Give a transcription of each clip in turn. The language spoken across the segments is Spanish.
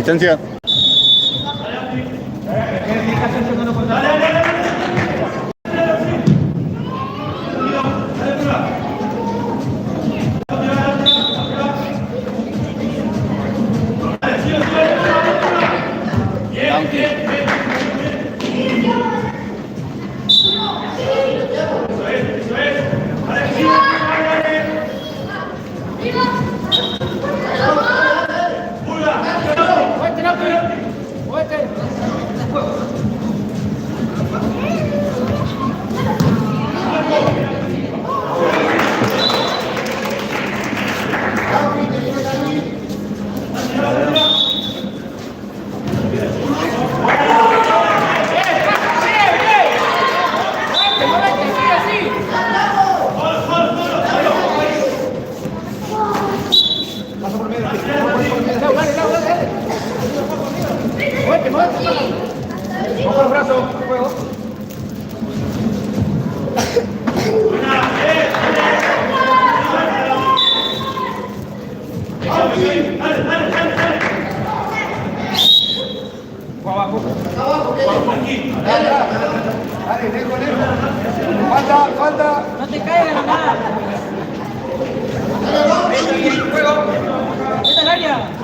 Asistencia. Falta. No te caigas nomás. Esta es el área.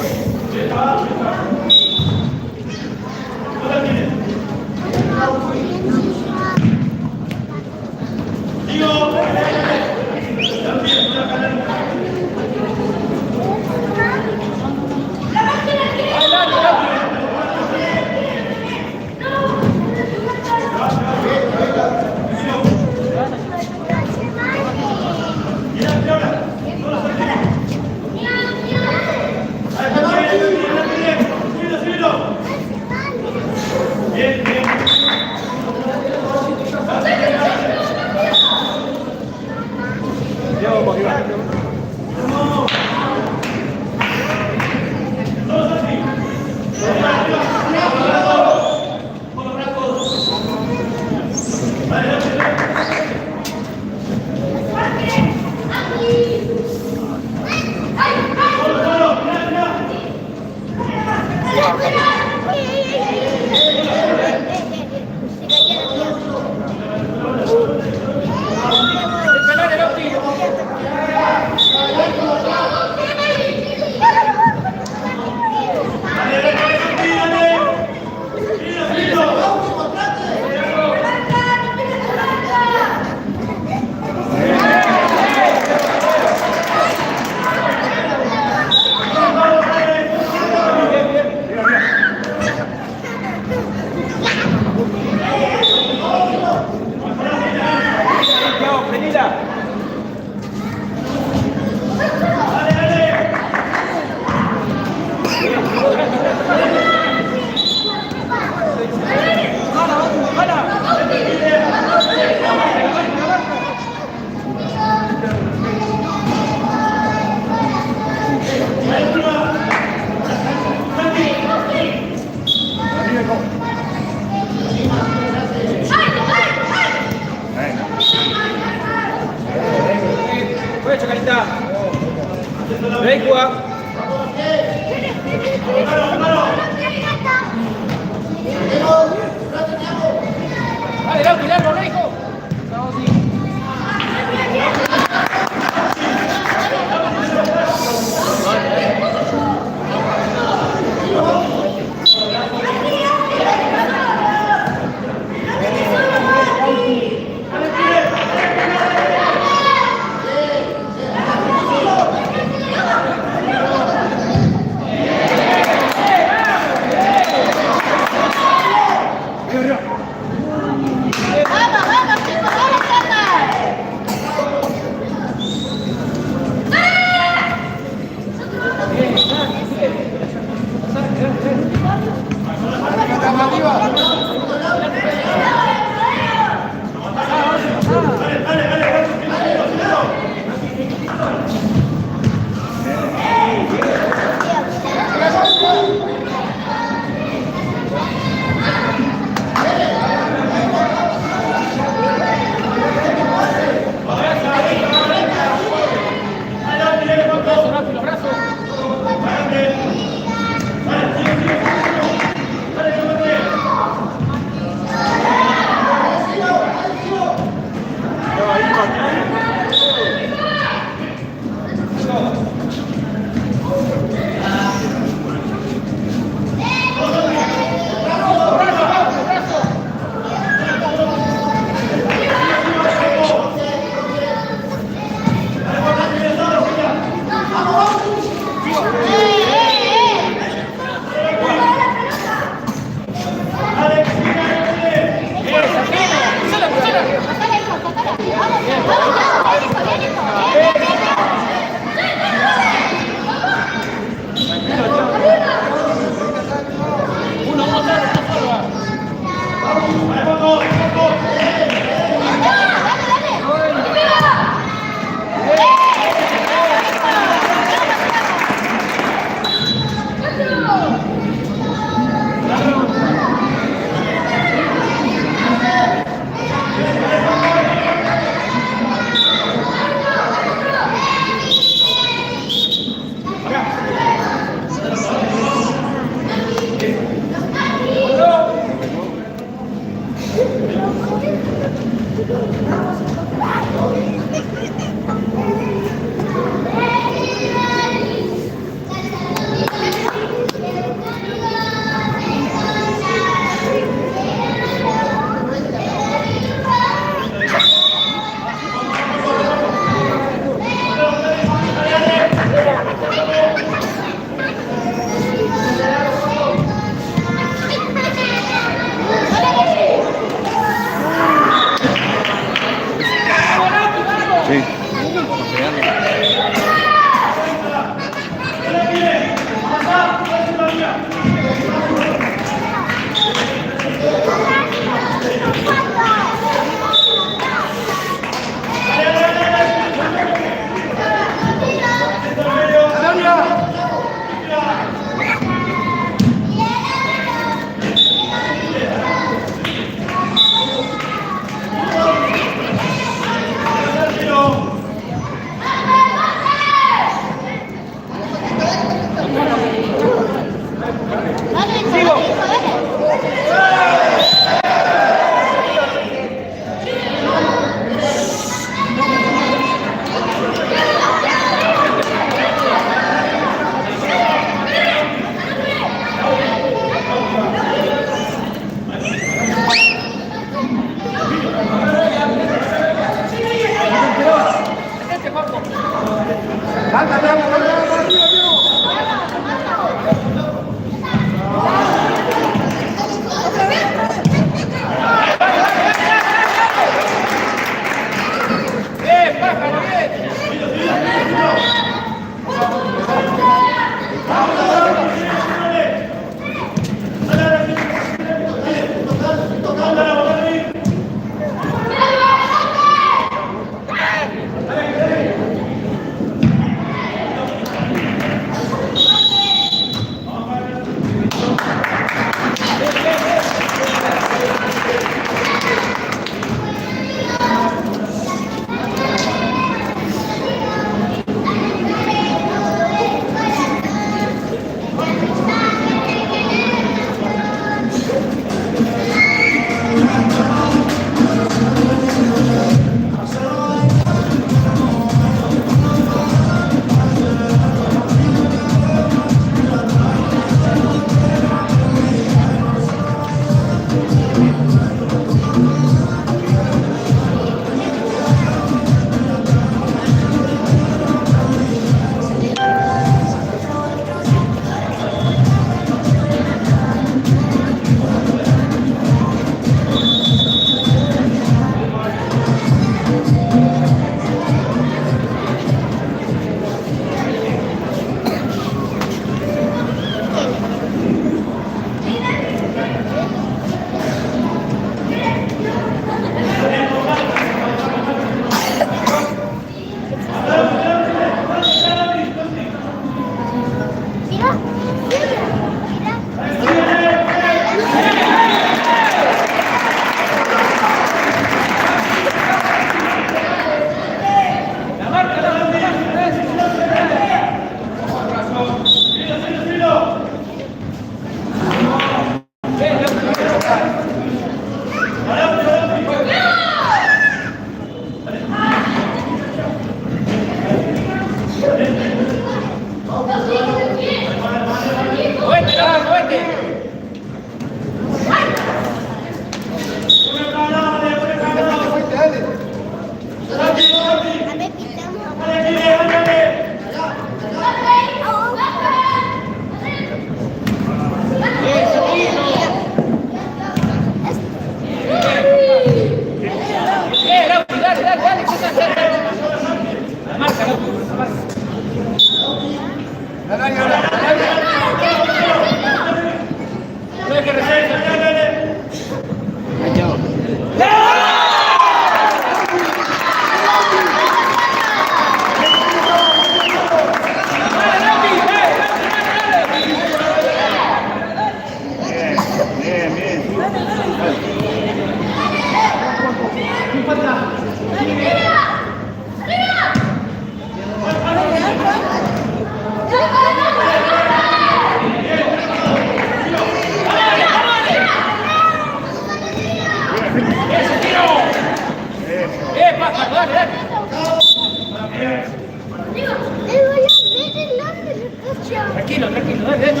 Tranquilo, tranquilo, dale.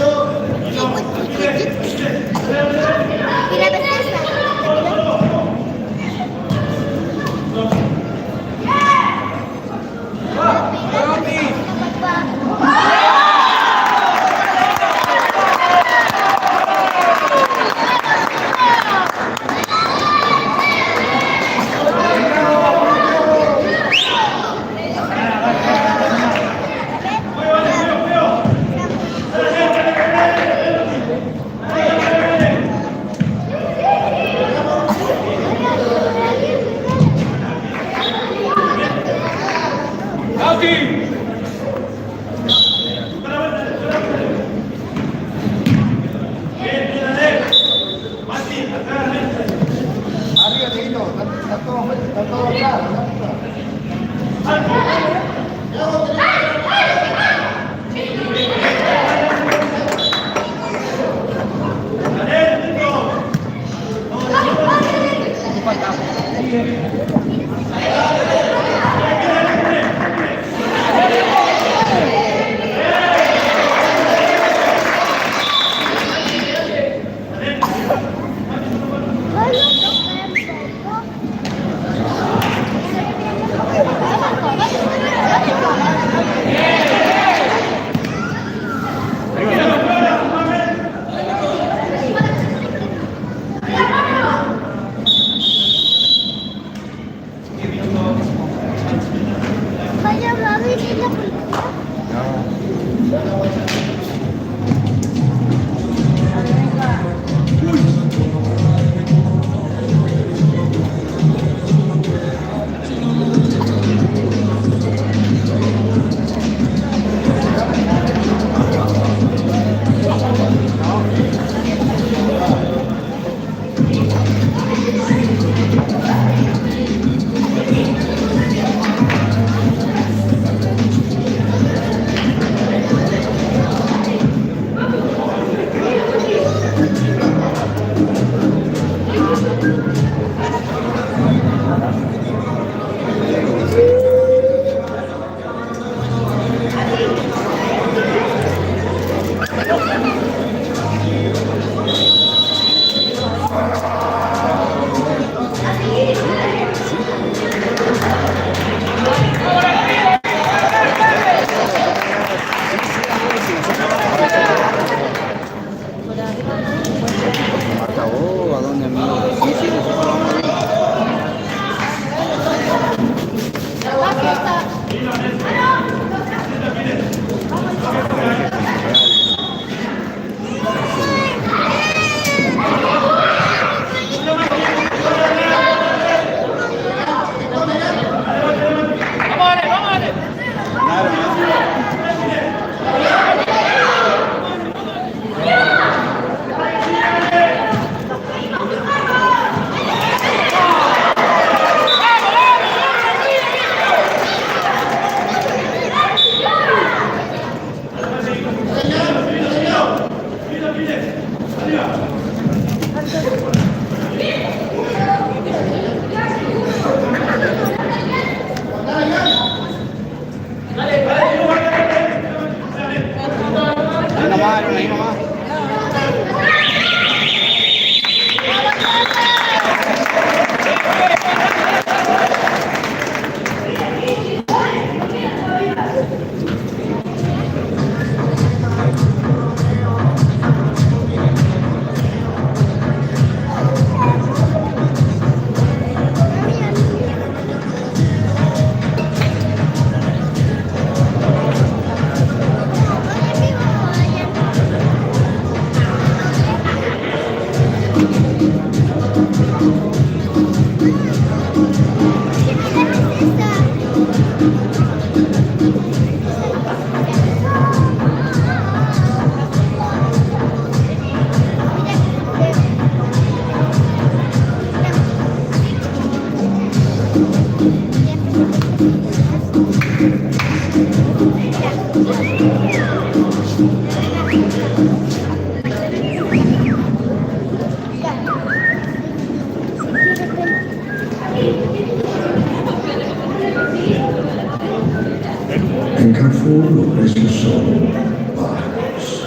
En Carrefour los precios son bajos.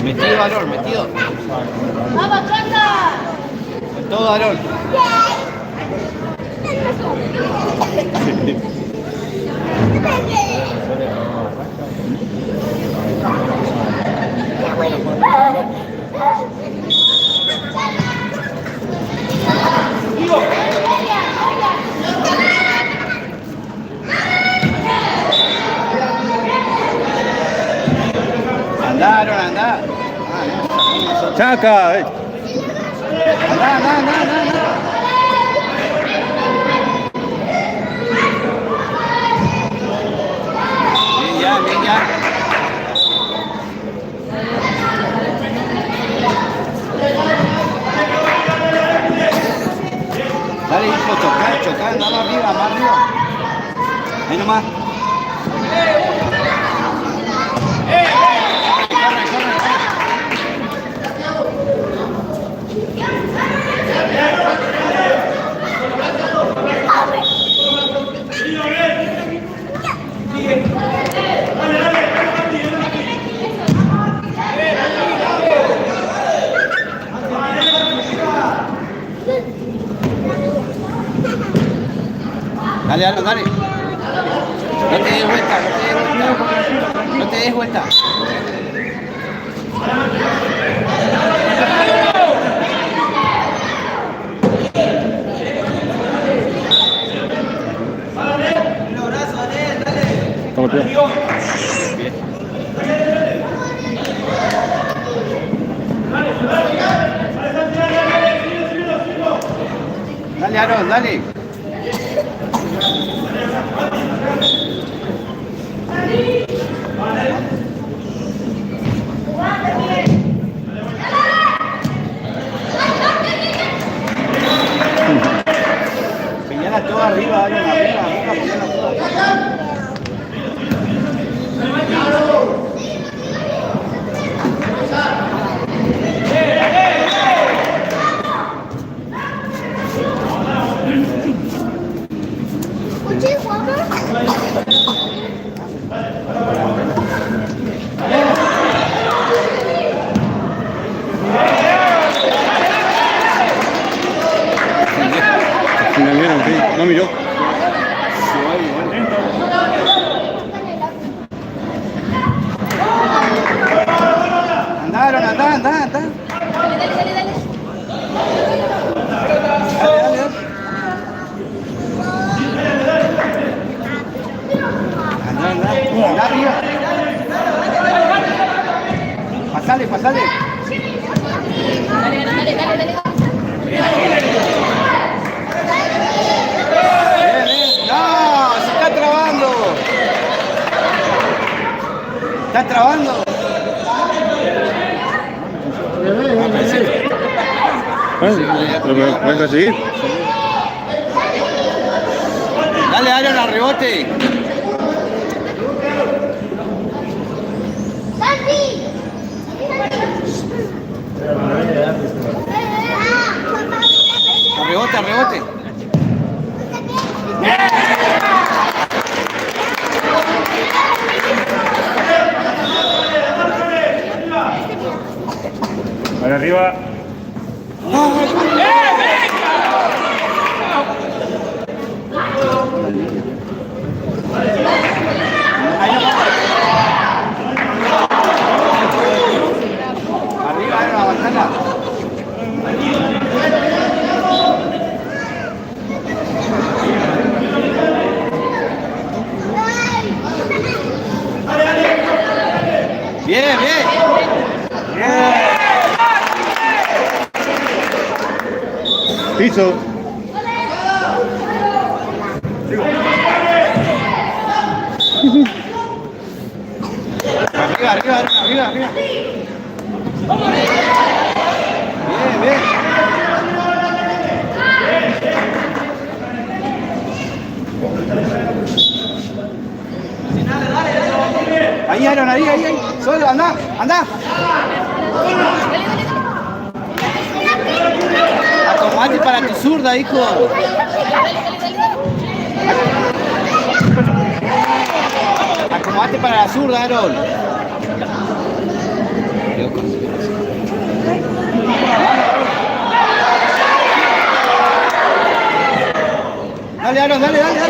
Metido valor, metido. ¡Vamos, Cata! Con todo valor. Andaron, andá. Chaca, Andá, andá, andá, andá, andá. Bien ya, bien ya. Dale, hijo, chocar, chocar, más arriba, más arriba. Ahí nomás. Corre, corre, corre. Dale, dale, dale. No te des vuelta, no te des vuelta. No te des vuelta. estamos bien. Dale, Aaron, dale. Peñala todo arriba, Aaron, arriba, arriba, peñala todo arriba. No miró. Andaron, andá, andá, andá. Dale, dale, dale, dale. Dale, dale, dale. Andá, andá. Andá arriba. Pasale, pasale. Dale, dale, dale, dale. Bien, bien. No, se está trabando. Está trabando. Pero pueden conseguir. Dale, Aaron, al rebote. Al rebote, al rebote. Para arriba. Arriba, la bacana. Bien, bien. Piso. Arriba, arriba, arriba, arriba. Bien, bien. Ahí, Aaron, ahí. Solo, anda. Acomodate para tu zurda, hijo. Acomodate para la zurda, Aaron. Dale, Aaron, dale. Anda.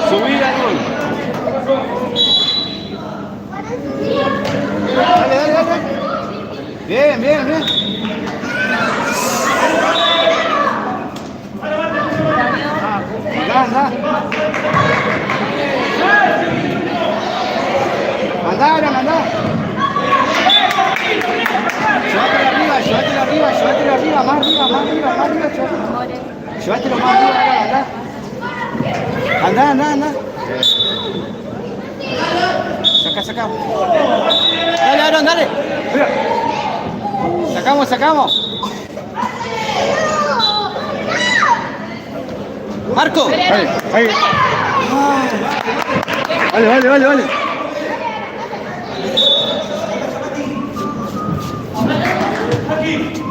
Subir, Aaron. Dale. Bien. Anda. Anda. Llévatelo arriba, más arriba. Llévatelo más arriba, anda. Saca. Dale, Aaron, dale. Sacamos. Marco. Ahí. Vale.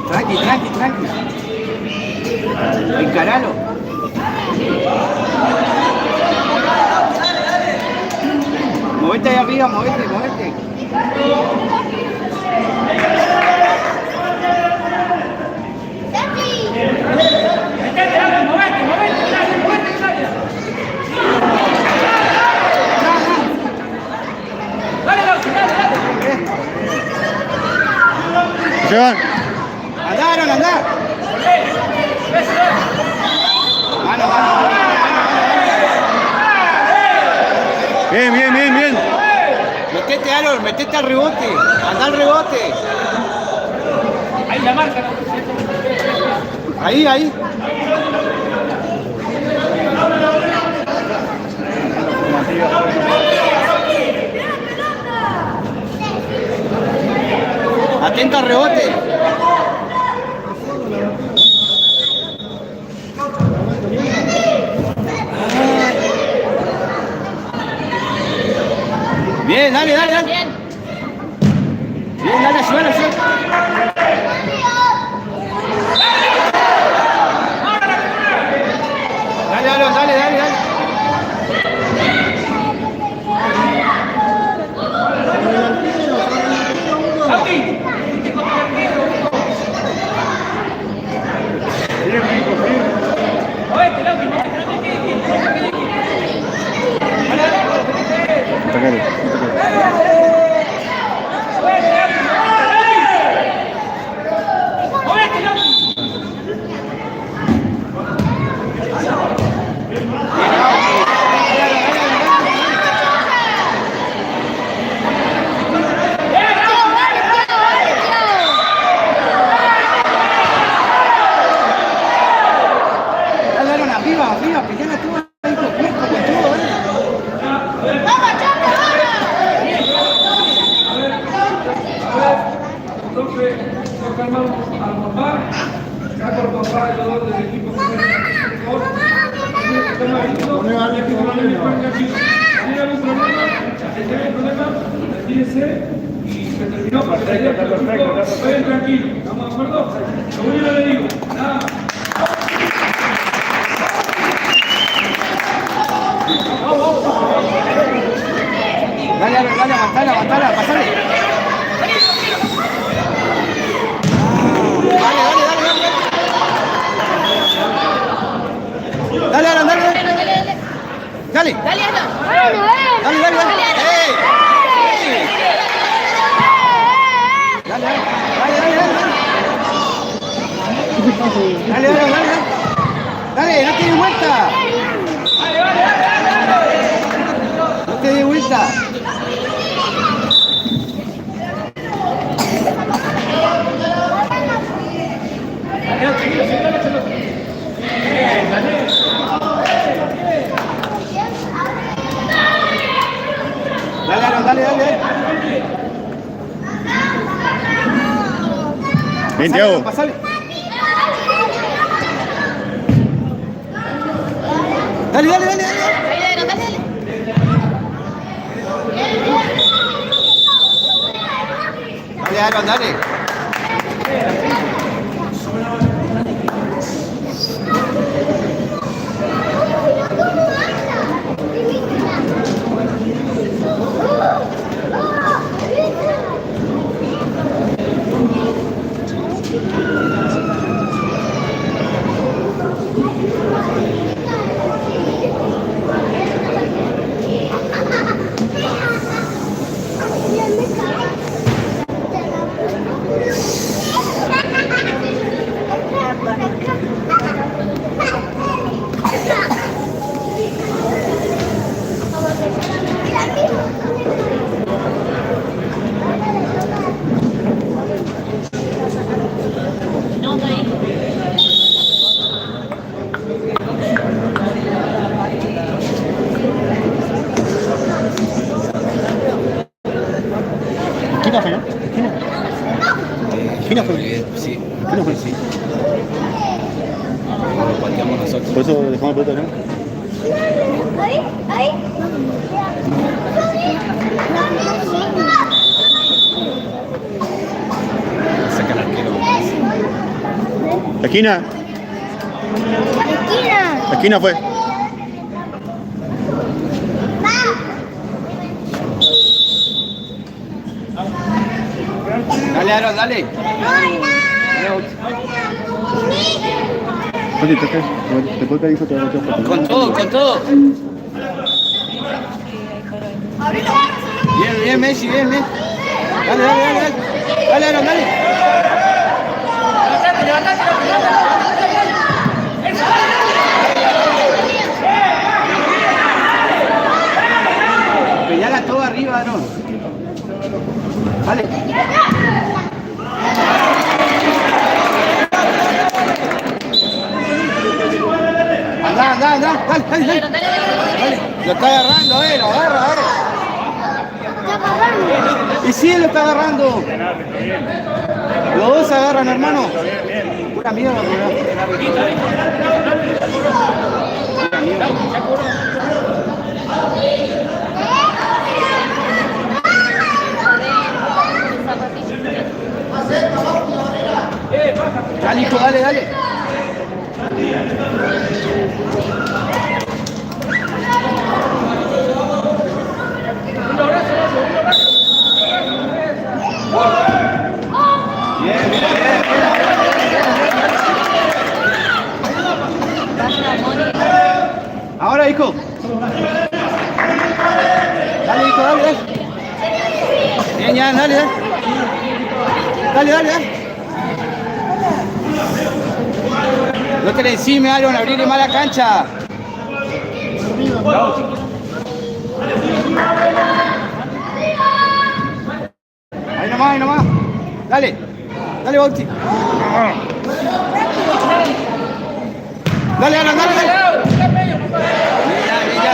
Tranqui. Encaralo. Movete ahí arriba, movete. Se van. Anda. Mano. Bien. Metete, Aaron, metete al rebote. Anda al rebote. Ahí la marca, ¿no? Ahí. Atenta al rebote. Bien, dale. Bien. Bien, dale, ayúdalo. Dale, Aaron, dale. Santi. Movete, Lauti, no te quedes. Atacale. poco calmado al papá. Saco al papá y todo del equipo. Y se terminó. Perfecto. Vayan tranquilos, ¿estamos de acuerdo? Lo único le digo, nada más. Dale, aguantala, pasale. Dale, Aaron, dale. Dale. Dale. Dale, Aaron. Dale. Dale. Dale, no te des vuelta. No te des vuelta. Dale, Aaron, dale. Ven, Thiago. Pasale. Dale. Dale. Dale, Aaron, dale. ¿Quién fue, no? ¿Quién fue? Sí. ¿Quién fue? Sí. Lo pateamos nosotros. Por eso dejamos el pelota, ¿no? Ahí. Saca el arquero. La esquina. La esquina fue. Dale, Aaron, dale. Oye, después que dijo te voy a meter foto. Con todo. Bien, Messi, bien. Dale. Dale, Aaron, dale. Peñala todo arriba, Aaron. Vale. Anda, dale. Lo está agarrando, lo agarra. Y sí, lo está agarrando. Los dos se agarran, hermano. Pura mierda, Dale, hijo, dale. Ahora, hijo. Dale, hijo, dale. Bien, ya, dale. No te le encime, Aaron, abrirle mala cancha. Ahí nomás. Dale, Bauti. Dale, Aaron, dale. Mira.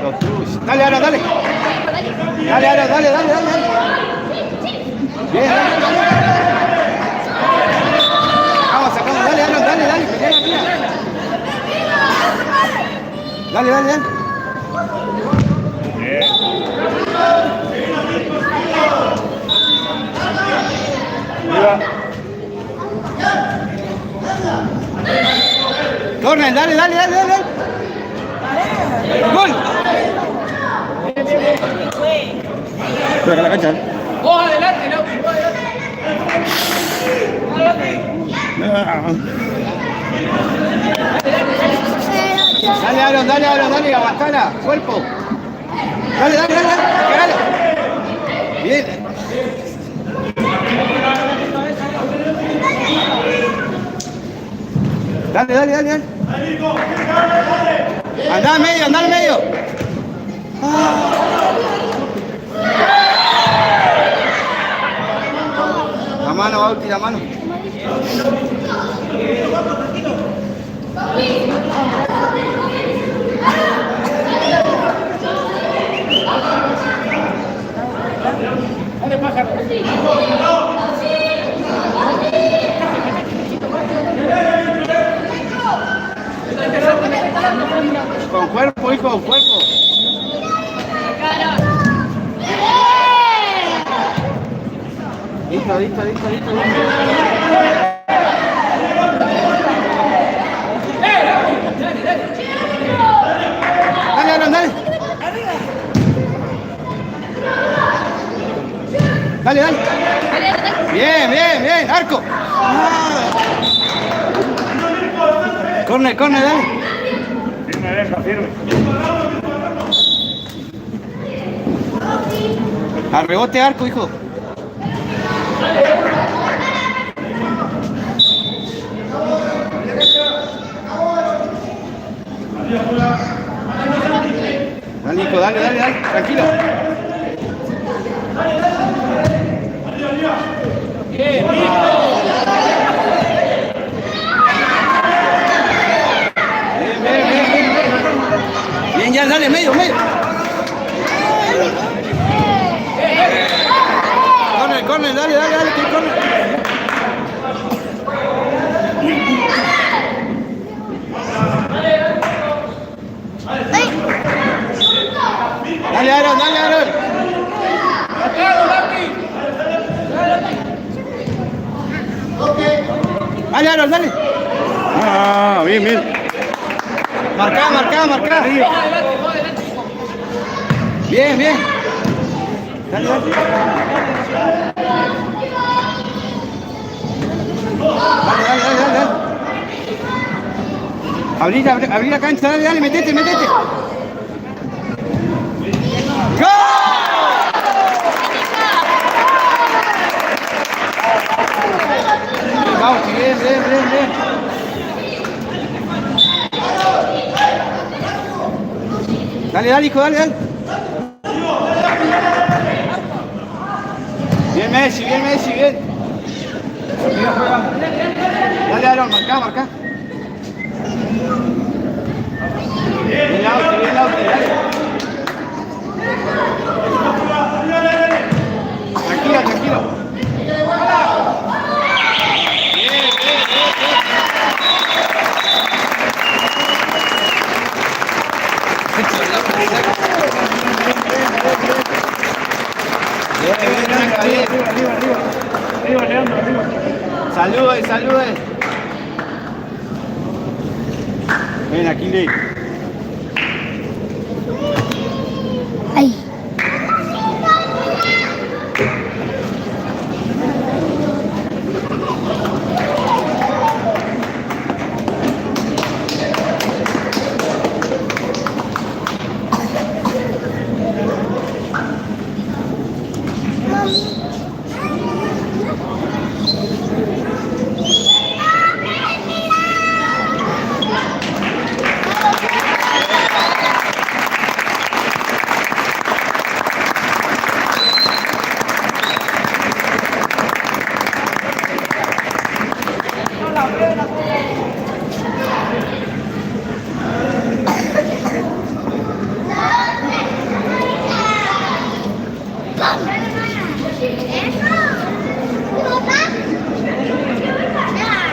Los Cruz. Dale, Aaron, dale. Dale, dale, dale, dale, dale. Bien, dale. Sacamos, sacamos, dale, dale, dale, dale, pelea, pelea. Dale, dale, dale. Corner, dale, dale, dale, dale. Gol. Juega la cancha. Vos adelante, Lauti, vos adelante. Dale, Aaron, dale, Aaron, dale, aguantala, cuerpo. Dale, dale, dale, cagalo. Bien. Dale, dale, dale, dale. Andá al medio, andá al medio. La mano, Bauti, la mano. Dale, pájaro. Con cuerpo, hijo, con cuerpo. Listo, listo, listo, listo. Dale, Aaron, dale. Dale, dale. Bien, bien, bien. Arco. Corner, corner, dale. Firme, deja, firme. Al rebote, arco, hijo. Dale, hijo, dale, dale, dale. Tranquilo. Bien, bien. Bien, ya, dale, medio, medio. Corner, corner, dale, dale, dale, que corner. Dale, Aaron, dale, Aaron. Dale, Aaron, dale. Ah, bien, bien. Marcá, marcá, marcá. Bien, bien. Dale, dale. Dale, dale, dale, dale. Abrí la cancha, dale, dale, metete, metete. ¡Gol! Bauti, bien, bien, bien, bien. Dale, dale, hijo, dale, dale. Bien, Messi, bien, Messi, bien. Dale, Aaron, marcá, marcá. Bien, Lauti, dale. Tranquilo, tranquilo. Bien, bien, bien, bien. Arriba, Leandro, arriba. Salude, salude. Ven aquí, Lee.